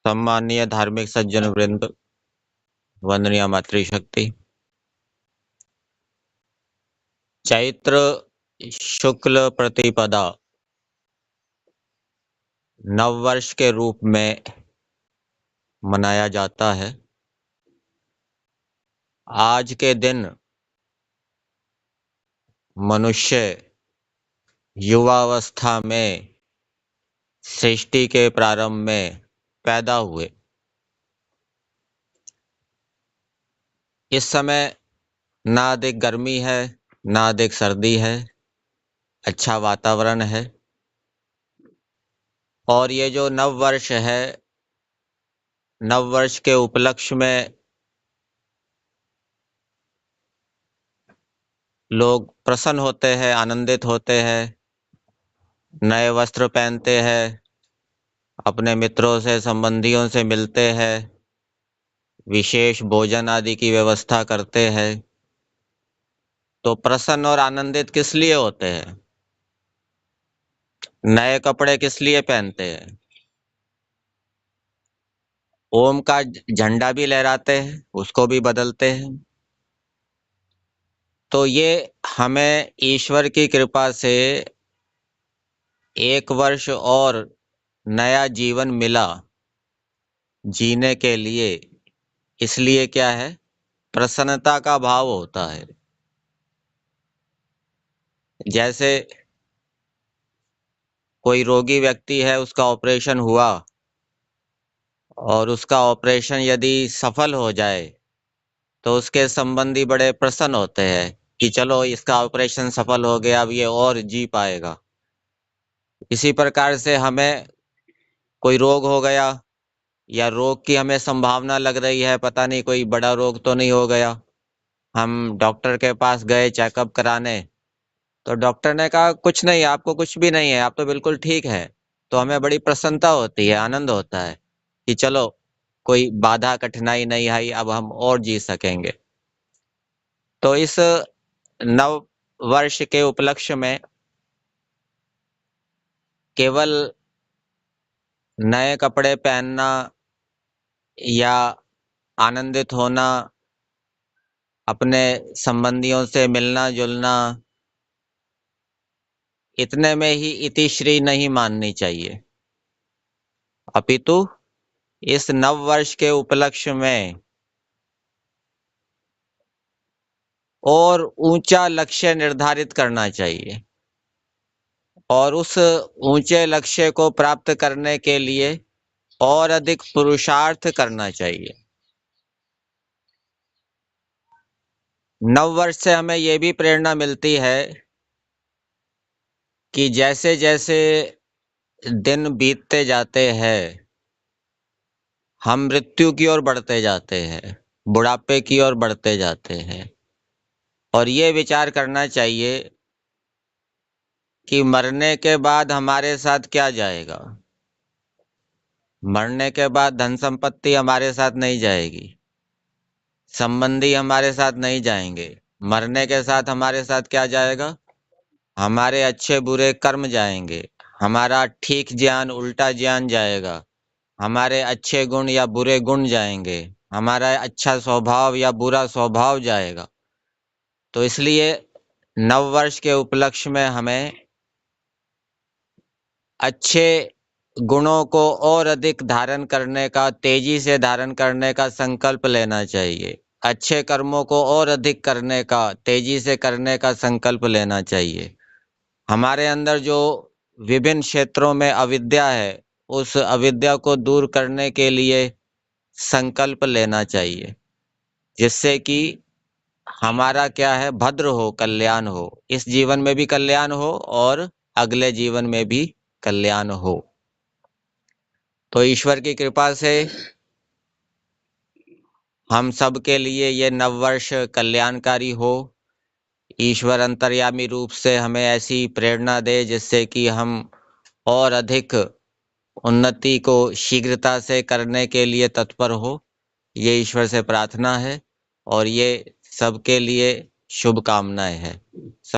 सम्मानीय धार्मिक सज्जन वृंद, वंदनीय मातृशक्ति। चैत्र शुक्ल प्रतिपदा नववर्ष के रूप में मनाया जाता है। आज के दिन मनुष्य युवावस्था में सृष्टि के प्रारंभ में पैदा हुए। इस समय ना अधिक गर्मी है, ना अधिक सर्दी है, अच्छा वातावरण है। और ये जो नववर्ष है, नववर्ष के उपलक्ष्य में लोग प्रसन्न होते हैं, आनंदित होते हैं, नए वस्त्र पहनते हैं, अपने मित्रों से संबंधियों से मिलते हैं, विशेष भोजन आदि की व्यवस्था करते हैं। तो प्रसन्न और आनंदित किस लिए होते हैं? नए कपड़े किस लिए पहनते हैं? ओम का झंडा भी लहराते हैं, उसको भी बदलते हैं। तो ये हमें ईश्वर की कृपा से एक वर्ष और नया जीवन मिला जीने के लिए। इसलिए क्या है, प्रसन्नता का भाव होता है। जैसे कोई रोगी व्यक्ति है, उसका ऑपरेशन हुआ और उसका ऑपरेशन यदि सफल हो जाए तो उसके संबंधी बड़े प्रसन्न होते हैं कि चलो इसका ऑपरेशन सफल हो गया, अब ये और जी पाएगा। इसी प्रकार से हमें कोई रोग हो गया या रोग की हमें संभावना लग रही है, पता नहीं कोई बड़ा रोग तो नहीं हो गया। हम डॉक्टर के पास गए चेकअप कराने, तो डॉक्टर ने कहा कुछ नहीं, आपको कुछ भी नहीं है, आप तो बिल्कुल ठीक है। तो हमें बड़ी प्रसन्नता होती है, आनंद होता है कि चलो कोई बाधा कठिनाई नहीं आई, अब हम और जी सकेंगे। तो इस नव वर्ष के उपलक्ष्य में केवल नए कपड़े पहनना या आनंदित होना, अपने संबंधियों से मिलना जुलना, इतने में ही इतिश्री नहीं माननी चाहिए, अपितु इस नव वर्ष के उपलक्ष्य में और ऊंचा लक्ष्य निर्धारित करना चाहिए और उस ऊंचे लक्ष्य को प्राप्त करने के लिए और अधिक पुरुषार्थ करना चाहिए। नव वर्ष से हमें यह भी प्रेरणा मिलती है कि जैसे जैसे दिन बीतते जाते हैं, हम मृत्यु की ओर बढ़ते जाते हैं, बुढ़ापे की ओर बढ़ते जाते हैं। और ये विचार करना चाहिए कि मरने के बाद हमारे साथ क्या जाएगा। मरने के बाद धन संपत्ति हमारे साथ नहीं जाएगी, संबंधी हमारे साथ नहीं जाएंगे। मरने के साथ हमारे साथ क्या जाएगा? हमारे अच्छे बुरे कर्म जाएंगे, हमारा ठीक ज्ञान उल्टा ज्ञान जाएगा, हमारे अच्छे गुण या बुरे गुण जाएंगे, हमारा अच्छा स्वभाव या बुरा स्वभाव जाएगा। तो इसलिए नववर्ष के उपलक्ष्य में हमें अच्छे गुणों को और अधिक धारण करने का, तेजी से धारण करने का संकल्प लेना चाहिए। अच्छे कर्मों को और अधिक करने का, तेजी से करने का संकल्प लेना चाहिए। हमारे अंदर जो विभिन्न क्षेत्रों में अविद्या है, उस अविद्या को दूर करने के लिए संकल्प लेना चाहिए, जिससे कि हमारा क्या है, भद्र हो, कल्याण हो, इस जीवन में भी कल्याण हो और अगले जीवन में भी कल्याण हो। तो ईश्वर की कृपा से हम सब के लिए ये नववर्ष कल्याणकारी हो। ईश्वर अंतर्यामी रूप से हमें ऐसी प्रेरणा दे जिससे कि हम और अधिक उन्नति को शीघ्रता से करने के लिए तत्पर हो। ये ईश्वर से प्रार्थना है और ये सबके लिए शुभकामनाएं हैं।